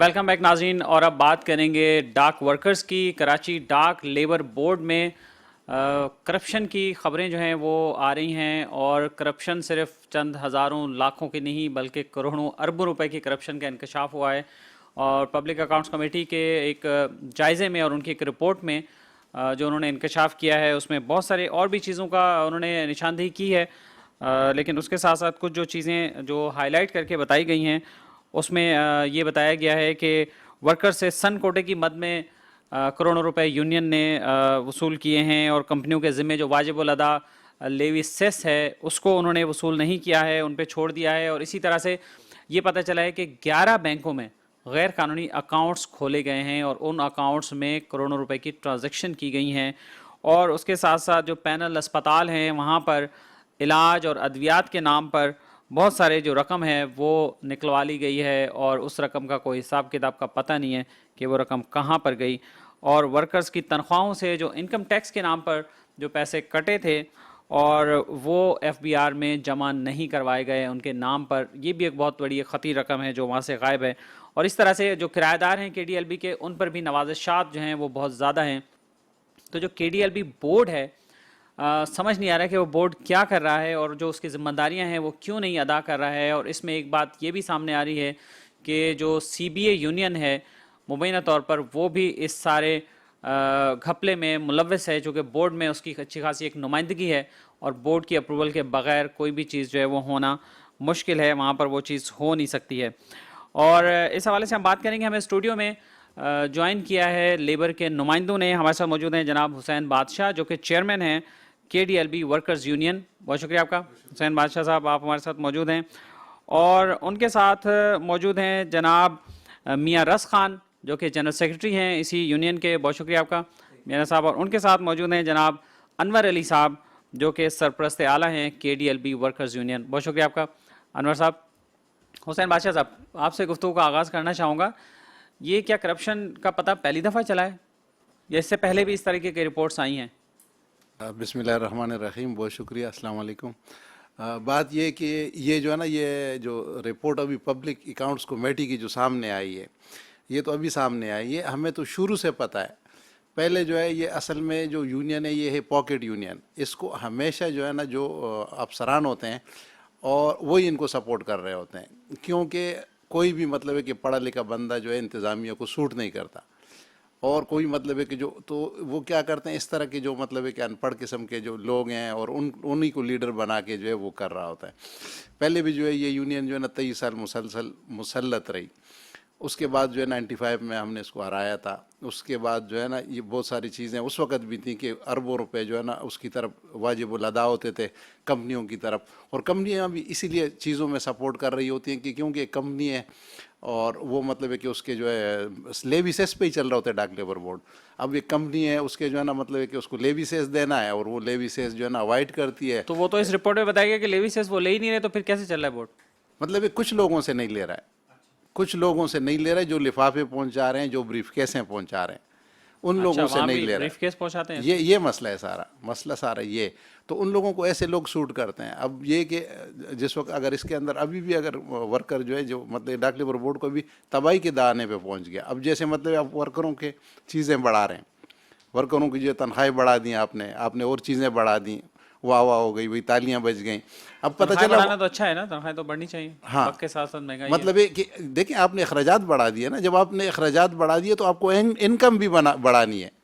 Welcome back ناظرین، اور اب بات کریں گے ڈاک ورکرز کی۔ کراچی ڈاک لیبر بورڈ میں کرپشن کی خبریں جو ہیں وہ آ رہی ہیں، اور کرپشن صرف چند ہزاروں لاکھوں کی نہیں بلکہ کروڑوں اربوں روپے کی کرپشن کا انکشاف ہوا ہے۔ اور پبلک اکاؤنٹس کمیٹی کے ایک جائزے میں اور ان کی ایک رپورٹ میں جو انہوں نے انکشاف کیا ہے، اس میں بہت سارے اور بھی چیزوں کا انہوں نے نشاندہی کی ہے، لیکن اس کے ساتھ ساتھ کچھ جو چیزیں جو ہائی لائٹ کر کے بتائی گئی ہیں اس میں یہ بتایا گیا ہے کہ ورکر سے سن کوٹے کی مد میں کروڑوں روپے یونین نے وصول کیے ہیں، اور کمپنیوں کے ذمے جو واجب الادا لیوی سیس ہے اس کو انہوں نے وصول نہیں کیا ہے، ان پہ چھوڑ دیا ہے۔ اور اسی طرح سے یہ پتہ چلا ہے کہ 11 بینکوں میں غیر قانونی اکاؤنٹس کھولے گئے ہیں، اور ان اکاؤنٹس میں کروڑوں روپے کی ٹرانزیکشن کی گئی ہیں۔ اور اس کے ساتھ ساتھ جو پینل اسپتال ہیں وہاں پر علاج اور ادویات کے نام پر بہت سارے جو رقم ہے وہ نکلوا لی گئی ہے، اور اس رقم کا کوئی حساب کتاب کا پتہ نہیں ہے کہ وہ رقم کہاں پر گئی۔ اور ورکرز کی تنخواہوں سے جو انکم ٹیکس کے نام پر جو پیسے کٹے تھے اور وہ ایف بی آر میں جمع نہیں کروائے گئے ان کے نام پر، یہ بھی ایک بہت بڑی خطیر رقم ہے جو وہاں سے غائب ہے۔ اور اس طرح سے جو کرایہ دار ہیں کے ڈی ایل بی کے، ان پر بھی نوازشات جو ہیں وہ بہت زیادہ ہیں۔ تو جو کے ڈی ایل بی بورڈ ہے، سمجھ نہیں آ رہا ہے کہ وہ بورڈ کیا کر رہا ہے، اور جو اس کی ذمہ داریاں ہیں وہ کیوں نہیں ادا کر رہا ہے۔ اور اس میں ایک بات یہ بھی سامنے آ رہی ہے کہ جو سی بی اے یونین ہے مبینہ طور پر وہ بھی اس سارے گھپلے میں ملوث ہے، چونکہ بورڈ میں اس کی اچھی خاصی ایک نمائندگی ہے، اور بورڈ کی اپروول کے بغیر کوئی بھی چیز جو ہے وہ ہونا مشکل ہے، وہاں پر وہ چیز ہو نہیں سکتی ہے۔ اور اس حوالے سے ہم بات کریں گے، ہمیں اسٹوڈیو میں جوائن کیا ہے لیبر کے نمائندوں نے۔ ہمارے ساتھ موجود ہیں جناب حسین بادشاہ جو کہ چیئرمین ہیں کے D L B workers union. بہت شکریہ آپ کا حسین بادشاہ صاحب، آپ ہمارے ساتھ موجود ہیں۔ اور ان کے ساتھ موجود ہیں جناب میاں رس خان جو کہ جنرل سیکرٹری ہیں اسی یونین کے۔ بہت شکریہ آپ کا میاں صاحب۔ اور ان کے ساتھ موجود ہیں جناب انور علی صاحب جو کہ سرپرست اعلیٰ ہیں کے D L B workers union. بہت شکریہ آپ کا انور صاحب۔ حسین بادشاہ صاحب، آپ سے گفتگو کا آغاز کرنا چاہوں گا۔ یہ کیا کرپشن کا پتہ پہلی دفعہ چلا ہے یا اس سے پہلے بھی اس طریقے کی رپورٹس آئی ہیں؟ بسم اللہ الرحمن الرحیم، بہت شکریہ، السلام علیکم۔ بات یہ کہ یہ جو ہے نا، یہ جو رپورٹ ابھی پبلک اکاؤنٹس کمیٹی کی جو سامنے آئی ہے، یہ تو ابھی سامنے آئی ہے، ہمیں تو شروع سے پتہ ہے۔ پہلے جو ہے یہ اصل میں جو یونین ہے یہ ہے پاکٹ یونین، اس کو ہمیشہ جو ہے نا جو افسران ہوتے ہیں اور وہی ان کو سپورٹ کر رہے ہوتے ہیں، کیونکہ کوئی بھی مطلب ہے کہ پڑھا لکھا بندہ جو ہے انتظامیہ کو سوٹ نہیں کرتا، اور کوئی مطلب ہے کہ جو تو وہ کیا کرتے ہیں، اس طرح کے جو مطلب ہے کہ ان پڑھ قسم کے جو لوگ ہیں اور انہی کو لیڈر بنا کے جو ہے وہ کر رہا ہوتا ہے۔ پہلے بھی جو ہے یہ یونین جو ہے نا 23 سال مسلسل مسلط رہی، اس کے بعد جو ہے 95 میں ہم نے اس کو ہرایا تھا۔ اس کے بعد جو ہے نا یہ بہت ساری چیزیں اس وقت بھی تھیں کہ اربوں روپے جو ہے نا اس کی طرف واجب الادا ہوتے تھے کمپنیوں کی طرف، اور کمپنیاں بھی اسی لیے چیزوں میں سپورٹ کر رہی ہوتی ہیں کہ کیونکہ ایک کمپنی ہے اور وہ مطلب ہے کہ اس کے جو ہے لیوی سیس پہ ہی چل رہا ہوتا ہے ڈاک لیبر بورڈ۔ اب ایک کمپنی ہے، اس کے جو ہے نا مطلب ہے کہ اس کو لیوی سیس دینا ہے، اور وہ لیوی سیس جو ہے نا اوائڈ کرتی ہے۔ تو وہ تو اس رپورٹ میں بتایا گیا کہ لیوی سیس وہ لے ہی نہیں رہے، تو پھر کیسے چل رہا ہے بورڈ؟ مطلب ہے کچھ لوگوں سے نہیں لے رہا ہے، کچھ لوگوں سے نہیں لے رہا ہے، جو لفافے پہنچا رہے ہیں، جو بریف کیسیں پہنچا رہے ہیں، ان لوگوں سے نہیں لے رہا بریف کیس پہنچاتے ہیں؟ یہ مسئلہ ہے سارا، مسئلہ سارا یہ۔ تو ان لوگوں کو ایسے لوگ سوٹ کرتے ہیں۔ اب یہ کہ جس وقت اگر اس کے اندر ابھی بھی اگر ورکر جو ہے جو مطلب ڈاک لیبر بورڈ کو بھی تباہی کے دانے پہ پہنچ گیا۔ اب جیسے مطلب آپ ورکروں کے چیزیں بڑھا رہے ہیں، ورکروں کی جو تنخواہیں بڑھا دیں آپ نے اور چیزیں بڑھا دیں، واہ واہ ہو گئی، وہی تالیاں بچ گئیں۔ اب پتہ چلا بڑھانا تو اچھا ہے نا، تنخواہیں تو بڑھنی چاہیے، وقت کے ساتھ ساتھ مہنگائی مطلب ہے کہ دیکھیں آپ نے اخراجات بڑھا دیے نا، جب آپ نے اخراجات بڑھا دیے تو آپ کو انکم بھی بڑھانی ہے۔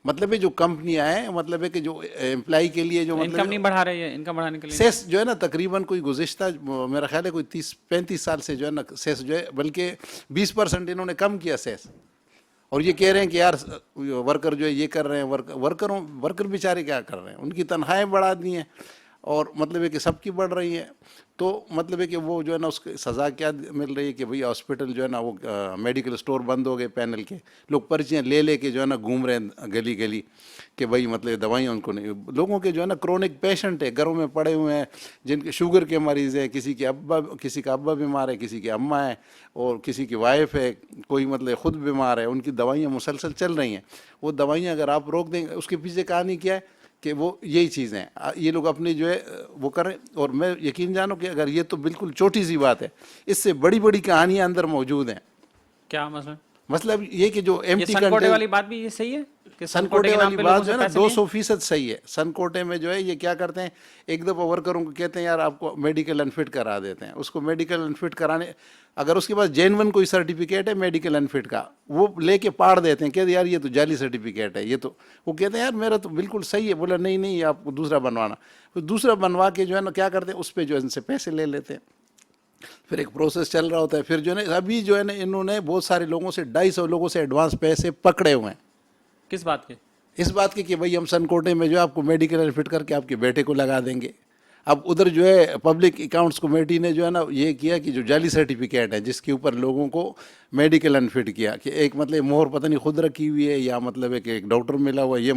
مطلب ہے جو کمپنیاں ہیں، مطلب ہے کہ جو امپلائی کے لیے جو انکم نہیں بڑھا رہی ہے، انکم بڑھانے کے لیے سیس جو ہے نا تقریباً کوئی گزشتہ میرا خیال ہے کوئی 30-35 سال سے جو ہے نا سیس جو ہے بلکہ 20% انہوں نے کم کیا سیس، اور یہ کہہ رہے ہیں کہ یار ورکر جو ہے یہ کر رہے ہیں، ورکر بیچارے کیا کر رہے ہیں، ان کی تنخواہیں بڑھا دی ہیں، اور مطلب ہے کہ سب کی بڑھ رہی ہیں۔ تو مطلب ہے کہ وہ جو ہے نا اس کی سزا کیا مل رہی ہے کہ بھئی ہاسپٹل جو ہے نا وہ میڈیکل اسٹور بند ہو گئے، پینل کے لوگ پرچیاں لے کے جو ہے نا گھوم رہے ہیں گلی گلی کہ بھئی مطلب دوائیاں ان کو نہیں۔ لوگوں کے جو ہے نا کرونک پیشنٹ ہے، گھروں میں پڑے ہوئے ہیں، جن کے شوگر کے مریض ہیں، کسی کا ابا بیمار ہے، کسی کی اماں ہے، اور کسی کی وائف ہے، کوئی مطلب خود بیمار ہے، ان کی دوائیاں مسلسل چل رہی ہیں۔ وہ دوائیاں اگر آپ روک دیں گے، اس کے پیچھے کہانی کیا ہے کہ وہ یہی چیزیں ہیں، یہ لوگ اپنی جو ہے وہ کریں۔ اور میں یقین جانو کہ اگر یہ تو بالکل چھوٹی سی بات ہے، اس سے بڑی بڑی کہانیاں اندر موجود ہیں۔ کیا مسئلہ؟ مطلب یہ کہ جو ایم یہ ٹی سن کوٹے والی بات بھی یہ صحیح ہے کہ سن کوٹے کے نام والی پہ بات لوگوں جو ہے سے نا پیسے 200% صحیح ہے. سن کوٹے میں جو ہے یہ کیا کرتے ہیں, ایک دفعہ ورکروں کو کہتے ہیں یار آپ کو میڈیکل انفٹ کرا دیتے ہیں, اس کو میڈیکل انفٹ کرانے, اگر اس کے پاس جینون کوئی سرٹیفکیٹ ہے میڈیکل انفٹ کا, وہ لے کے پاڑ دیتے ہیں, کہتے ہیں یار یہ تو جعلی سرٹیفکیٹ ہے, یہ تو, وہ کہتے ہیں یار میرا تو بالکل صحیح ہے. بولا نہیں نہیں آپ کو دوسرا بنوانا. پھر دوسرا بنوا کے جو ہے نا کیا کرتے ہیں, اس پہ جو ہے ان سے پیسے لے لیتے ہیں. پھر ایک پروسیس چل رہا ہوتا ہے. پھر جو ہے نا ابھی جو ہے نا انہوں نے بہت سارے لوگوں سے 250 لوگوں سے ایڈوانس پیسے پکڑے ہوئے ہیں. کس بات کے؟ اس بات کی کہ بھائی ہم سن کوٹے میں جو ہے آپ کو میڈیکل فٹ کر کے آپ کے بیٹے کو لگا دیں گے. اب ادھر جو ہے پبلک اکاؤنٹس کمیٹی نے جو ہے نا یہ کیا کہ جو جعلی سرٹیفکیٹ ہے جس کے اوپر لوگوں کو میڈیکل انفٹ کیا, کہ ایک مطلب مہر پتہ نہیں خود رکھی ہوئی ہے یا مطلب ہے کہ ایک ڈاکٹر ملا ہوا ہے, یہ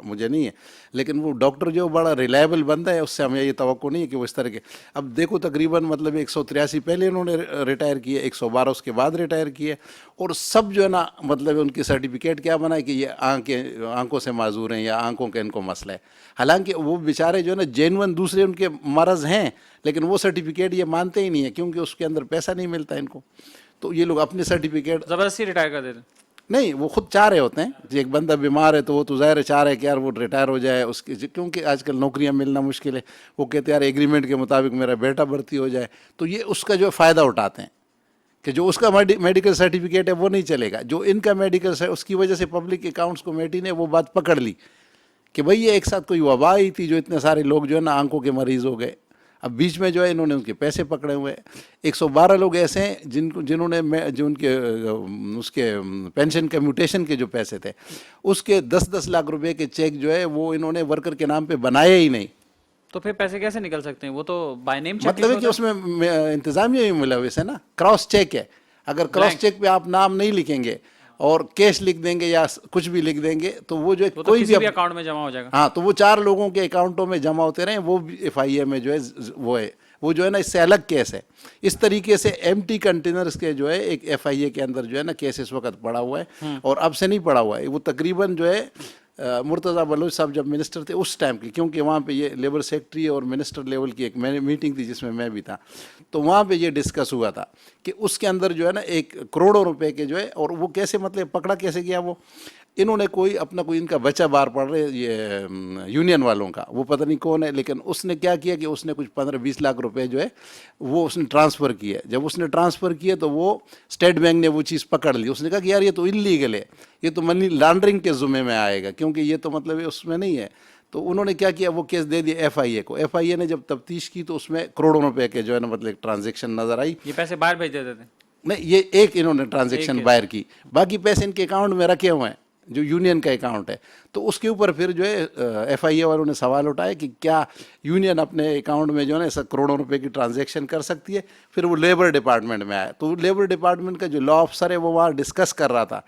مجھے نہیں ہے, لیکن وہ ڈاکٹر جو بڑا ریلائبل بندہ ہے اس سے ہمیں یہ توقع نہیں ہے کہ وہ اس طرح کے. اب دیکھو تقریباً مطلب 183 پہلے انہوں نے ریٹائر کیے, 112 اس کے بعد ریٹائر کیے, اور سب جو ہے نا مطلب ان کی سرٹیفکیٹ کیا بنا ہے کہ یہ آنکھوں سے معذور ہیں یا آنکھوں کا ان کو مسئلہ ہے. حالانکہ وہ بیچارے جو ہے نا جینون دوسرے ان کے مرض ہیں, لیکن وہ سرٹیفکیٹ یہ مانتے ہی نہیں ہیں کیونکہ اس کے اندر پیسہ نہیں ملتا ان کو. تو یہ لوگ اپنے سرٹیفکیٹ زبردستی ریٹائر کر دیتے نہیں, وہ خود چاہ رہے ہوتے ہیں. ایک بندہ بیمار ہے تو وہ تو ظاہر چاہ رہے کہ یار وہ ریٹائر ہو جائے اس کی, کیونکہ آج کل نوکریاں ملنا مشکل ہے. وہ کہتے ہیں یار ایگریمنٹ کے مطابق میرا بیٹا بھرتی ہو جائے, تو یہ اس کا جو فائدہ اٹھاتے ہیں کہ جو اس کا میڈیکل سرٹیفکیٹ ہے وہ نہیں چلے گا, جو ان کا میڈیکل اس کی وجہ سے پبلک اکاؤنٹس کمیٹی نے وہ بات پکڑ لی کہ بھئی یہ ایک ساتھ کوئی وبا آئی تھی جو اتنے سارے لوگ جو ہے نا آنکھوں کے مریض ہو گئے. اب بیچ میں جو ہے انہوں نے ان کے پیسے پکڑے ہوئے. 112 لوگ ایسے ہیں جنہوں نے جو ان کے اس کے پینشن کمیوٹیشن کے جو پیسے تھے اس کے 10-10 لاکھ روپے کے چیک جو ہے وہ انہوں نے ورکر کے نام پہ بنائے ہی نہیں. تو پھر پیسے کیسے نکل سکتے ہیں؟ وہ تو بائی نیم چیک مطلب ہے کہ اس میں انتظامیہ بھی ملوث ہے نا, کراس چیک ہے. اگر کراس چیک پہ آپ نام نہیں لکھیں گے اور کیش لکھ دیں گے یا کچھ بھی لکھ دیں گے تو وہ جو ہے کوئی بھی اکاؤنٹ میں جمع ہو جائے گا. ہاں, تو وہ 4 لوگوں کے اکاؤنٹوں میں جمع ہوتے رہے, وہ بھی ایف آئی اے میں جو ہے وہ جو ہے نا اس سے الگ کیس ہے. اس طریقے سے ایم ٹی کنٹینرز کے جو ہے ایک ایف آئی اے کے اندر جو ہے نا کیس اس وقت پڑا ہوا ہے, اور اب سے نہیں پڑا ہوا ہے. وہ تقریباً جو ہے مرتضیٰ بلوچ صاحب جب منسٹر تھے اس ٹائم کی, کیونکہ وہاں پہ یہ لیبر سیکٹری اور منسٹر لیول کی ایک میٹنگ تھی جس میں میں بھی تھا, تو وہاں پہ یہ ڈسکس ہوا تھا کہ اس کے اندر جو ہے نا 1 کروڑوں روپے کے جو ہے, اور وہ کیسے مطلب پکڑا کیسے گیا, وہ انہوں نے کوئی ان کا بچہ باہر پڑ رہے یہ یونین والوں کا, وہ پتہ نہیں کون ہے, لیکن اس نے کیا کیا کہ اس نے کچھ 15-20 لاکھ روپے جو ہے وہ اس نے ٹرانسفر کیے. جب اس نے ٹرانسفر کیے تو وہ اسٹیٹ بینک نے وہ چیز پکڑ لی. اس نے کہا کہ یار یہ تو انلیگل ہے, یہ تو منی لانڈرنگ کے ذمے میں آئے گا کیونکہ یہ تو مطلب اس میں نہیں ہے. تو انہوں نے کیا کیا, وہ کیس دے دیا ایف آئی اے کو. ایف آئی اے نے جب تفتیش کی تو اس میں کروڑوں روپے کے جو ہے نا مطلب ایک ٹرانزیکشن نظر آئی. یہ پیسے باہر بھیج دیتے تھے؟ نہیں, یہ ایک انہوں نے ٹرانزیکشن باہر کی, باقی پیسے ان کے اکاؤنٹ میں رکھے ہوئے ہیں جو یونین کا اکاؤنٹ ہے. تو اس کے اوپر پھر جو ہے ایف آئی اے والوں نے سوال اٹھایا کہ کیا یونین اپنے اکاؤنٹ میں جو ہے نا ایسا کروڑوں روپے کی ٹرانزیکشن کر سکتی ہے. پھر وہ لیبر ڈپارٹمنٹ میں آیا, تو لیبر ڈپارٹمنٹ کا جو لا آفسر ہے وہ وہاں ڈسکس کر رہا تھا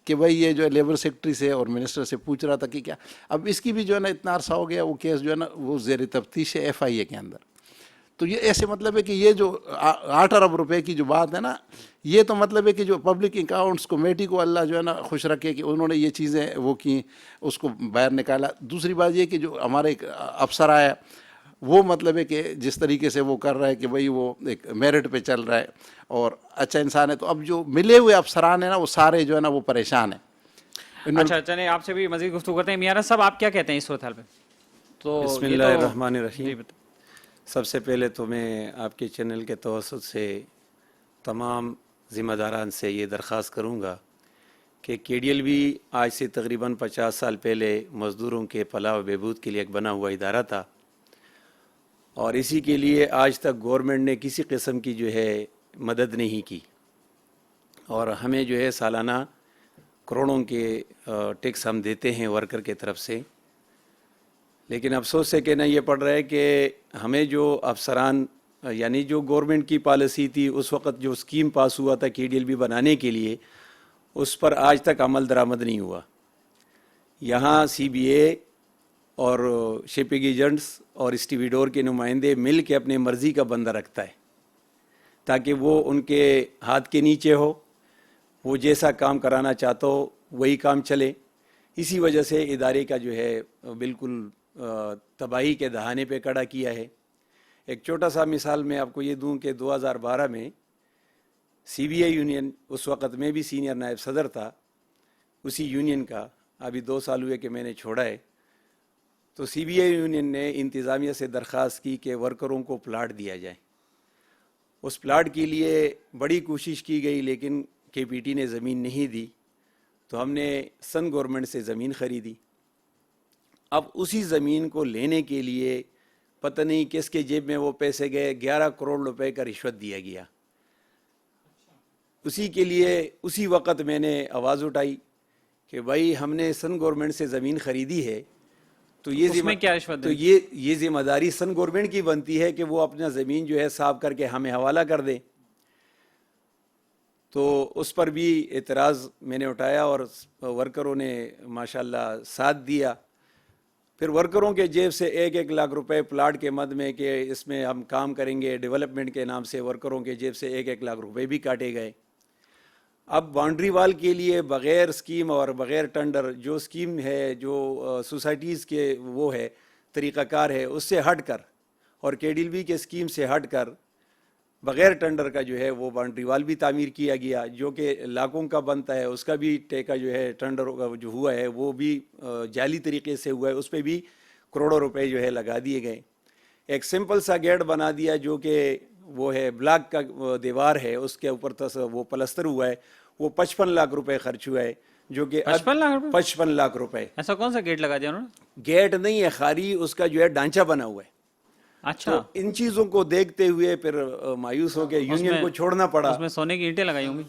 کہ بھائی یہ جو ہے لیبر سیکٹری سے اور منسٹر سے پوچھ رہا تھا کہ کیا. اب اس کی بھی جو ہے نا اتنا عرصہ ہو گیا, وہ کیس جو ہے نا وہ زیر تفتیش ہے ایف آئی اے کے اندر. تو یہ ایسے مطلب ہے کہ یہ جو 8 ارب روپے کی جو بات ہے نا, یہ تو مطلب ہے کہ جو پبلک اکاؤنٹس کمیٹی کو اللہ جو ہے نا خوش رکھے کہ انہوں نے یہ چیزیں وہ کی, اس کو باہر نکالا. دوسری بات یہ کہ جو ہمارے ایک افسر آیا وہ مطلب ہے کہ جس طریقے سے وہ کر رہا ہے کہ بھئی وہ ایک میرٹ پہ چل رہا ہے اور اچھا انسان ہے, تو اب جو ملے ہوئے افسران ہیں نا وہ سارے جو ہے نا وہ پریشان ہیں. اچھا چلیں آپ سے بھی مزید گفتگو کرتے ہیں. میاں صاحب آپ کیا کہتے ہیں اس صورتحال پہ؟ تو بسم اللہ الرحمن الرحیم. سب سے پہلے تو میں آپ کے چینل کے توسط سے تمام ذمہ داران سے یہ درخواست کروں گا کہ کے ڈی ایل بھی آج سے تقریباً 50 سال پہلے مزدوروں کے فلاح و بہبود کے لیے ایک بنا ہوا ادارہ تھا, اور اسی کے لیے آج تک گورنمنٹ نے کسی قسم کی جو ہے مدد نہیں کی, اور ہمیں جو ہے سالانہ کروڑوں کے ٹیکس ہم دیتے ہیں ورکر کے طرف سے. لیکن افسوس سے کہنا یہ پڑ رہا ہے کہ ہمیں جو افسران یعنی جو گورنمنٹ کی پالیسی تھی اس وقت جو اسکیم پاس ہوا تھا کے ڈی ایل بی بنانے کے لیے, اس پر آج تک عمل درآمد نہیں ہوا. یہاں سی بی اے اور شپنگ ایجنٹس اور اسٹیویڈور کے نمائندے مل کے اپنے مرضی کا بندہ رکھتا ہے تاکہ وہ ان کے ہاتھ کے نیچے ہو, وہ جیسا کام کرانا چاہتا ہو وہی کام چلے. اسی وجہ سے ادارے کا جو ہے بالکل تباہی کے دہانے پہ کھڑا کیا ہے. ایک چھوٹا سا مثال میں آپ کو یہ دوں کہ 2012 میں CBI یونین اس وقت میں بھی سینئر نائب صدر تھا اسی یونین کا، ابھی 2 سال ہوئے کہ میں نے چھوڑا ہے. تو CBI یونین نے انتظامیہ سے درخواست کی کہ ورکروں کو پلاٹ دیا جائے. اس پلاٹ کے لیے بڑی کوشش کی گئی لیکن KPT نے زمین نہیں دی، تو ہم نے سن گورنمنٹ سے زمین خریدی. اب اسی زمین کو لینے کے لیے پتہ نہیں کس کے جیب میں وہ پیسے گئے، 11 کروڑ روپے کا رشوت دیا گیا. اسی کے لیے اسی وقت میں نے آواز اٹھائی کہ بھائی ہم نے سن گورنمنٹ سے زمین خریدی ہے تو اس میں کیا رشوت تو یہ ذمہ داری سن گورنمنٹ کی بنتی ہے کہ وہ اپنا زمین جو ہے صاف کر کے ہمیں حوالہ کر دیں. تو اس پر بھی اعتراض میں نے اٹھایا اور ورکروں نے ماشاءاللہ ساتھ دیا. پھر ورکروں کے جیب سے 1-1 لاکھ روپے پلاٹ کے مد میں کہ اس میں ہم کام کریں گے ڈیولپمنٹ کے نام سے، ورکروں کے جیب سے 1-1 لاکھ روپے بھی کاٹے گئے. اب باؤنڈری وال کے لیے بغیر اسکیم اور بغیر ٹینڈر جو اسکیم ہے، جو سوسائٹیز کے وہ ہے طریقہ کار ہے، اس سے ہٹ کر اور KDLB کے اسکیم سے ہٹ کر بغیر ٹینڈر کا جو ہے وہ باؤنڈری وال بھی تعمیر کیا گیا، جو کہ لاکھوں کا بنتا ہے. اس کا بھی ٹیکہ جو ہے ٹینڈر جو ہوا ہے وہ بھی جعلی طریقے سے ہوا ہے، اس پہ بھی کروڑوں روپے جو ہے لگا دیے گئے. ایک سمپل سا گیٹ بنا دیا جو کہ وہ ہے بلاک کا دیوار ہے، اس کے اوپر وہ پلستر ہوا ہے، وہ 55 لاکھ روپے خرچ ہوا ہے، جو کہ 55 لاکھ روپے. ایسا کون سا گیٹ لگا دیا انہوں نے؟ گیٹ نہیں ہے، خالی اس کا جو ہے ڈھانچہ بنا ہوا ہے. اچھا، تو ان چیزوں کو دیکھتے ہوئے پھر مایوس ہو کے یونین کو چھوڑنا پڑا. اس میں سونے کی اینٹیں لگائی ہوں گی.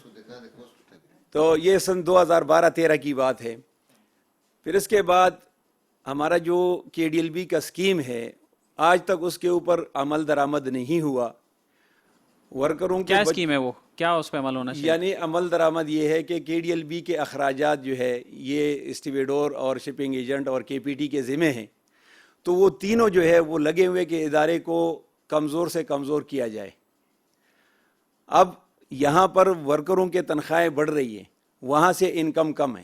تو یہ سن 2012-13 کی بات ہے. پھر اس کے بعد ہمارا جو KDLB کا اسکیم ہے آج تک اس کے اوپر عمل درآمد نہیں ہوا. ورکروں کیا اسکیم ہے وہ؟ کیا اس پہ عمل ہونا چاہیے؟ یعنی عمل درآمد یہ ہے کہ KDLB کے اخراجات جو ہے یہ اسٹیویڈور اور شپنگ ایجنٹ اور KPT کے ذمہ ہیں. تو وہ تینوں جو ہے وہ لگے ہوئے کہ ادارے کو کمزور سے کمزور کیا جائے. اب یہاں پر ورکروں کے تنخواہیں بڑھ رہی ہیں، وہاں سے انکم کم ہے.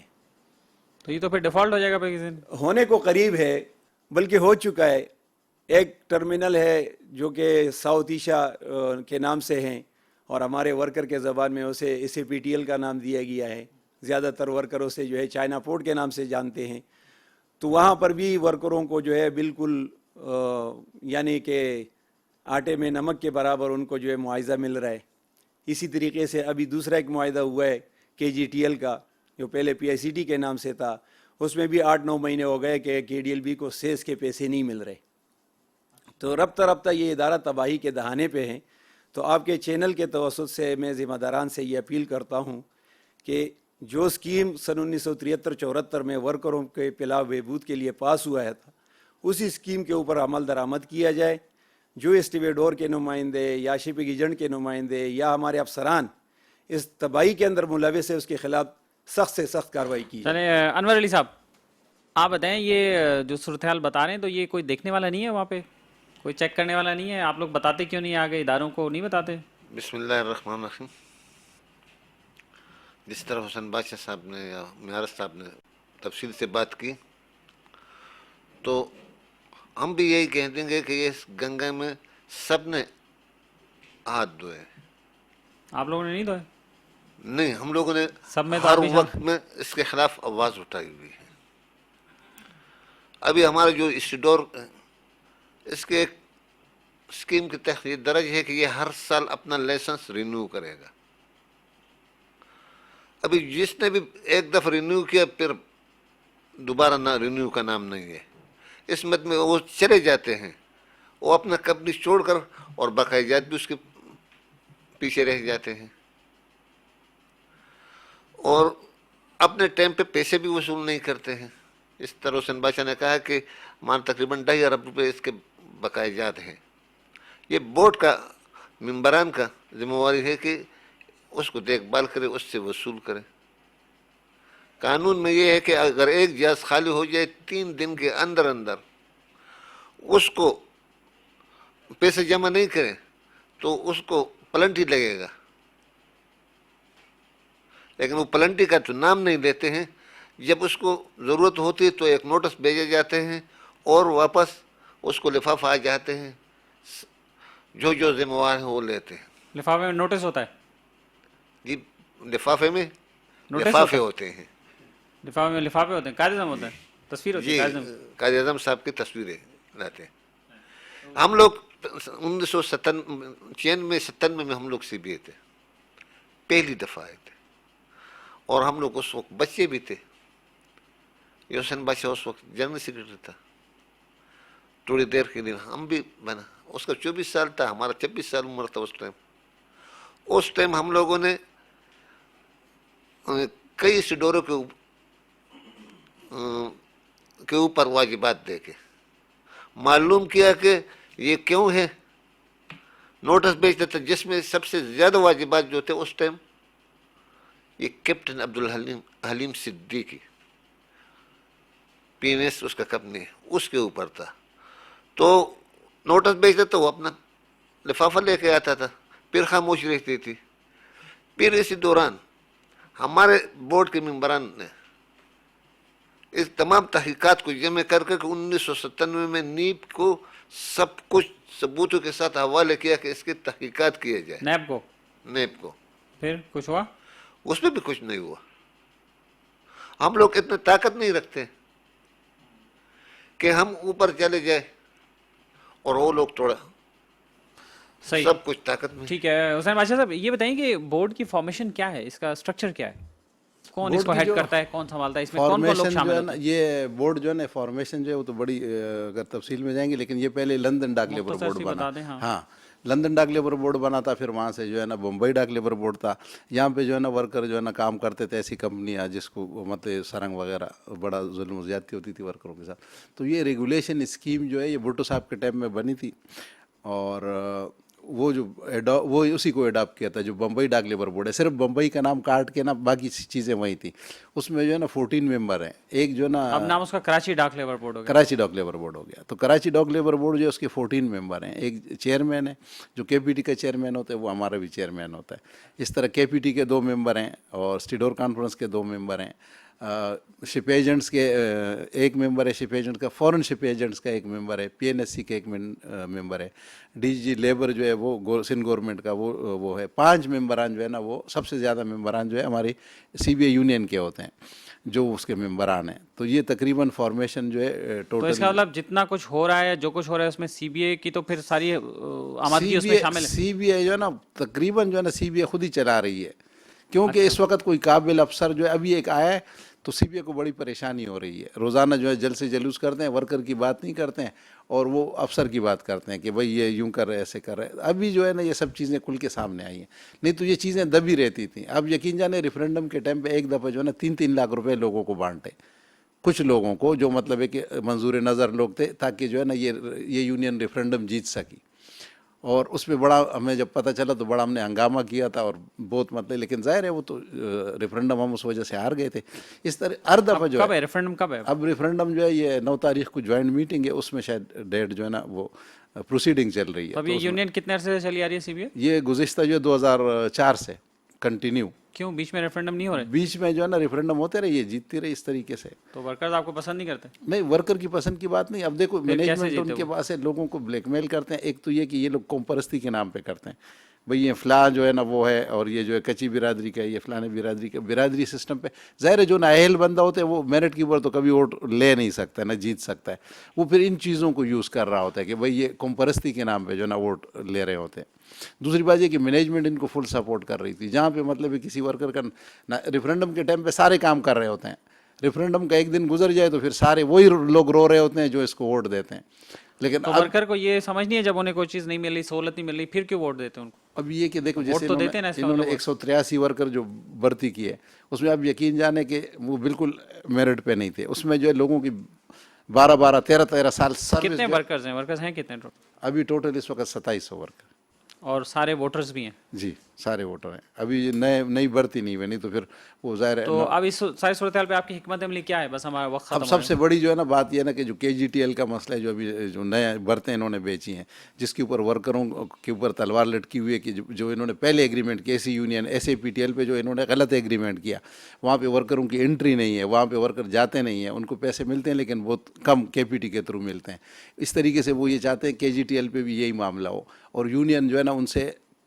تو یہ تو پھر ڈیفالٹ ہو جائے گا کسی دن. ہونے کو قریب ہے، بلکہ ہو چکا ہے. ایک ٹرمینل ہے جو کہ ساؤتھ ایشیا کے نام سے ہیں اور ہمارے ورکر کے زبان میں اسے SAPTL کا نام دیا گیا ہے. زیادہ تر ورکر اسے جو ہے چائنا پورٹ کے نام سے جانتے ہیں. تو وہاں پر بھی ورکروں کو جو ہے بالکل یعنی کہ آٹے میں نمک کے برابر ان کو جو ہے معاوضہ مل رہا ہے. اسی طریقے سے ابھی دوسرا ایک معاہدہ ہوا ہے KGTL کا، جو پہلے PICT کے نام سے تھا. اس میں بھی 8-9 مہینے ہو گئے کہ KDLB کو سیس کے پیسے نہیں مل رہے. تو رفتہ رفتہ یہ ادارہ تباہی کے دہانے پہ ہیں. تو آپ کے چینل کے توسط سے میں ذمہ داران سے یہ اپیل کرتا ہوں کہ جو اسکیم سن 1973-74 میں ورکروں کے فلاح و بہبود کے لیے پاس ہوا ہے تھا، اسی اسکیم کے اوپر عمل درآمد کیا جائے. جو اسٹیویڈور کے نمائندے یا شپنگ ایجنٹ کے نمائندے یا ہمارے افسران اس تباہی کے اندر ملوث ہے، اس کے خلاف سخت سے سخت کارروائی کی. چلیں انور علی صاحب، آپ بتائیں یہ جو صورتحال بتا رہے ہیں تو یہ کوئی دیکھنے والا نہیں ہے وہاں پہ؟ کوئی چیک کرنے والا نہیں ہے؟ آپ لوگ بتاتے کیوں نہیں آگے اداروں کو نہیں بتاتے؟ بسم اللہ الرحمن الرحیم. جس طرح حسن بادشاہ صاحب نے یا میارس صاحب نے تفصیل سے بات کی، تو ہم بھی یہی کہہ دیں گے کہ اس گنگا میں سب نے ہاتھ دھوئے. آپ لوگوں نے نہیں دھوئے؟ نہیں، ہم لوگوں نے سب میں تو ہر آپ بھی وقت میں اس کے خلاف آواز اٹھائی ہوئی ہے. ابھی ہمارا جو اسٹیڈور اس کے ایک اسکیم کے تحت یہ درج ہے کہ یہ ہر سال اپنا لائسنس رینیو کرے گا. ابھی جس نے بھی ایک دفعہ رینیو کیا پھر دوبارہ نہ رینیو کا نام نہیں ہے. اس مد میں وہ چلے جاتے ہیں، وہ اپنا کمپنی چھوڑ کر اور بقایا جات بھی اس کے پیچھے رہ جاتے ہیں اور اپنے ٹائم پہ پیسے بھی وصول نہیں کرتے ہیں. اس طرح حسین بادشاہ نے کہا کہ مان تقریباً 2.5 ارب روپے اس کے بقایا جات ہیں. یہ بورڈ کا ممبران کا ذمہ واری ہے کہ اس کو دیکھ بھال کرے، اس سے وصول کرے. قانون میں یہ ہے کہ اگر ایک جہاز خالی ہو جائے 3 دن کے اندر اندر اس کو پیسے جمع نہیں کرے تو اس کو پلنٹی لگے گا. لیکن وہ پلنٹی کا تو نام نہیں لیتے ہیں. جب اس کو ضرورت ہوتی ہے تو ایک نوٹس بھیجے جاتے ہیں اور واپس اس کو لفافہ آ جاتے ہیں. جو ذمہ وار ہیں وہ لیتے ہیں. لفافے میں نوٹس ہوتا ہے؟ جی لفافے میں نوٹس لفافے ہوتے ہیں لفافے میں لفافے ہوتے ہیں، قائد اعظم ہوتا ہے، تصویر ہوتی ہے جی، قائد اعظم۔ قائد اعظم صاحب کی تصویریں لاتے ہیں۔ ہم لوگ 1996 میں ہم لوگ سی بی اے تھے، پہلی دفعہ آئے تھے، اور ہم لوگ اس وقت بچے بھی تھے۔ یہ حسین بادشاہ اس وقت جنرل سیکرٹری تھا، تھوڑی دیر کے لیے ہم بھی بنا، اس کا 24 سال تھا، ہمارا 26 سال عمر تھا اس ٹائم ہم لوگوں نے کئی اسٹیڈوروں کے اوپر واجبات دیکھے، معلوم کیا کہ یہ کیوں ہے، نوٹس بھیجتا تھا جس میں سب سے زیادہ واجبات جو تھے اس ٹائم یہ captain Abdul Halim Siddiqui, P M S اس کا کمپنی، اس کے اوپر تھا۔ تو نوٹس بھیجتا تھا، وہ اپنا لفافہ لے کے آتا تھا، پھر خاموش رہتی تھی۔ پھر اسی دوران ہمارے بورڈ کے ممبران نے اس تمام تحقیقات کو جمع کر کے 1997 میں نیب کو سب کچھ ثبوتوں کے ساتھ حوالے کیا کہ اس کی تحقیقات کیے جائے، نیب کو۔ پھر کچھ ہوا؟ اس میں بھی کچھ نہیں ہوا۔ ہم لوگ اتنا طاقت نہیں رکھتے کہ ہم اوپر چلے جائیں، اور وہ لوگ تھوڑا صحیح، سب کچھ طاقت میں۔ ٹھیک ہے حسین بادشاہ صاحب، یہ بتائیں کہ بورڈ کی فارمیشن کیا ہے، اس کا اسٹرکچر کیا ہے، کون اس کو ہیڈ کرتا ہے، کون سنبھالتا ہے، اس میں کون کون لوگ فارمیشن جو شامل ہے ہوتے نا، ہیں؟ یہ بورڈ جو ہے نا فارمیشن جو ہے وہ تو بڑی اگر تفصیل میں جائیں گے، لیکن یہ پہلے لندن ڈاک لیبر مختصر بورڈ سی بنا، بتا دیں۔ ہاں، ہاں لندن ڈاک لیبر بورڈ بنا تھا، پھر وہاں سے جو ہے نا بمبئی ڈاک لیبر بورڈ تھا۔ یہاں پہ جو ہے نا ورکر جو ہے نا کام کرتے تھے، ایسی کمپنیاں جس کو مطلب سرنگ وغیرہ، بڑا ظلم و زیادتی ہوتی تھی ورکروں کے ساتھ۔ تو یہ ریگولیشن اسکیم جو ہے یہ بھٹو صاحب کے ٹائم میں بنی تھی، اور وہ جو وہ اسی کو اڈاپٹ کیا تھا جو بمبئی ڈاک لیبر بورڈ ہے، صرف بمبئی کا نام کاٹ کے نا باقی چیزیں وہی تھیں۔ اس میں جو ہے نا 14 ممبر ہیں، ایک جو ہے نا اب نام اس کا کراچی ڈاک لیبر بورڈ ہو گیا۔ کراچی ڈاک لیبر بورڈ ہو گیا۔ تو کراچی ڈاک لیبر بورڈ جو ہے اس کے 14 ممبر ہیں، ایک چیئرمین ہے جو کے پی ٹی کا چیئرمین ہوتا ہے، وہ ہمارا بھی چیئرمین ہوتا ہے۔ اس طرح کے پی ٹی کے 2 ممبر ہیں، اور اسٹیڈور کانفرنس کے 2 ممبر ہیں، شپ ایجنٹس کے 1 ممبر ہے، شپ ایجنٹ کا، فورن شپ ایجنٹس کا 1 ممبر ہے، پی این ایس سی کا 1 ممبر ہے، ڈی جی لیبر جو ہے وہ سندھ گورنمنٹ کا وہ ہے۔ 5 ممبران جو ہے نا، وہ سب سے زیادہ ممبران جو ہے ہماری سی بی اے یونین کے ہوتے ہیں جو اس کے ممبران ہیں۔ تو یہ تقریباً فارمیشن جو ہے تو اس ٹوٹل، کا مطلب جتنا کچھ ہو رہا ہے، جو کچھ ہو رہا ہے اس میں سی بی اے کی تو پھر ساری آمادگی اس میں شامل ہے۔ سی بی اے جو ہے نا تقریباً جو ہے نا سی بی اے خود ہی چلا رہی ہے، کیونکہ اس وقت کوئی قابل افسر جو ہے ابھی ایک آیا ہے، تو سی بی اے کو بڑی پریشانی ہو رہی ہے۔ روزانہ جو ہے جلد سے جلوس کرتے ہیں، ورکر کی بات نہیں کرتے ہیں، اور وہ افسر کی بات کرتے ہیں کہ بھائی یہ یوں کر رہے، ایسے کر رہے۔ ابھی جو ہے نا یہ سب چیزیں کھل کے سامنے آئی ہیں، نہیں تو یہ چیزیں دبی رہتی تھیں۔ اب یقین جانے ریفرینڈم کے ٹائم پہ ایک دفعہ جو ہے نا 3-3 لاکھ روپے لوگوں کو بانٹے، کچھ لوگوں کو جو مطلب ہے کہ منظور نظر لوگ تھے، تاکہ جو ہے نا یہ یونین ریفرینڈم جیت سکی۔ اور اس میں بڑا ہمیں جب پتہ چلا تو بڑا ہم نے ہنگامہ کیا تھا، اور بہت مطلب، لیکن ظاہر ہے وہ تو ریفرینڈم ہم اس وجہ سے ہار گئے تھے۔ اس طرح ہر دفعہ جو کب ہے ہے ریفرینڈم، کب ہے؟ اب ریفرینڈم جو ہے یہ 9 تاریخ کو جوائنٹ میٹنگ ہے، اس میں شاید ڈیٹ جو ہے نا وہ پروسیڈنگ چل رہی ہے۔ اب یہ یونین کتنے عرصے سے چلی آ رہی ہے سی بی اے؟ یہ گزشتہ جو 2004 سے کنٹینیو، کیوں بیچ میں ریفرینڈم نہیں ہو رہے؟ بیچ میں جو ہے نا ریفرینڈم ہوتے رہے، یہ جیتتی رہی اس طریقے سے۔ تو ورکرز آپ کو پسند نہیں کرتے؟ نہیں، ورکر کی پسند کی بات نہیں۔ اب دیکھو کیسے مینجمنٹ جیتے ان کے وہ؟ پاس ہے، لوگوں کو بلیک میل کرتے ہیں۔ ایک تو یہ کہ یہ لوگ قوم پرستی کے نام پہ کرتے ہیں، بھئی یہ فلاں جو ہے نا وہ ہے، اور یہ جو ہے کچی برادری کا ہے، یہ فلاں برادری کا، برادری سسٹم پہ ظاہر ہے جو نااہل بندہ ہوتا ہے وہ میرٹ کی اوپر تو کبھی ووٹ لے نہیں سکتا ہے، نہ جیت سکتا ہے۔ وہ پھر ان چیزوں کو یوز کر رہا ہوتا ہے کہ بھئی یہ قوم پرستی کے نام پہ جو ہے نا ووٹ لے رہے ہوتے ہیں۔ دوسری بات یہ کہ مینجمنٹ ان کو فل سپورٹ کر رہی تھی، جہاں پہ مطلب ہے کسی ورکر کا ریفرینڈم کے ٹائم پہ سارے کام کر رہے ہوتے ہیں، ریفرینڈم کا ایک دن گزر جائے تو پھر سارے وہی لوگ رو رہے ہوتے ہیں جو اس کو ووٹ دیتے ہیں۔ لیکن تو ورکر کو یہ سمجھ نہیں ہے جب انہیں کوئی چیز نہیں مل رہی، سہولت نہیں مل رہی، پھر کیوں ووٹ دیتے ہیں ان کو؟ اب یہ کہ دیکھو ووٹ جیسے تو دیتے ہیں نا اس کا انہوں نے مطلب 183 ورکر جو بھرتی کی ہے، اس میں اب یقین جانے کہ وہ بالکل میرٹ پہ نہیں تھے۔ اس میں جو ہے لوگوں کی 12 13 سال سروس۔ کتنے ورکرز ہیں؟ ورکرز ہیں کتنے ٹوٹل؟ ابھی ٹوٹل اس وقت 2700 ورکر، اور سارے ووٹرز بھی ہیں؟ جی سارے ووٹر ہیں۔ ابھی نئی بھرتی نہیں ہوئی، نہیں تو پھر وہ ظاہر ہے۔ تو اب اس ساری صورتحال پہ آپ کی حکمت عملی کیا ہے؟ بس ہمارا وقت اب ختم ہو سب سے بڑی جو ہے نا بات یہ ہے نا کہ جو کے جی ٹی ایل کا مسئلہ ہے، جو ابھی جو نئے برتیں انہوں نے بیچی ہیں، جس کے اوپر ورکروں کے اوپر تلوار لٹکی ہوئی ہے کہ جو انہوں نے پہلے ایگریمنٹ کیا، ایسی union S A P T L پہ جو انہوں نے غلط ایگریمنٹ کیا، وہاں پہ ورکروں کی انٹری نہیں ہے، وہاں پہ ورکر جاتے نہیں ہیں، ان کو پیسے ملتے ہیں لیکن بہت کم کے پی ٹی کے تھرو ملتے ہیں۔ اس طریقے سے وہ یہ چاہتے ہیں کے جی ٹی ایل پہ بھی یہی معاملہ ہو، اور یونین جو ہے نا ان سے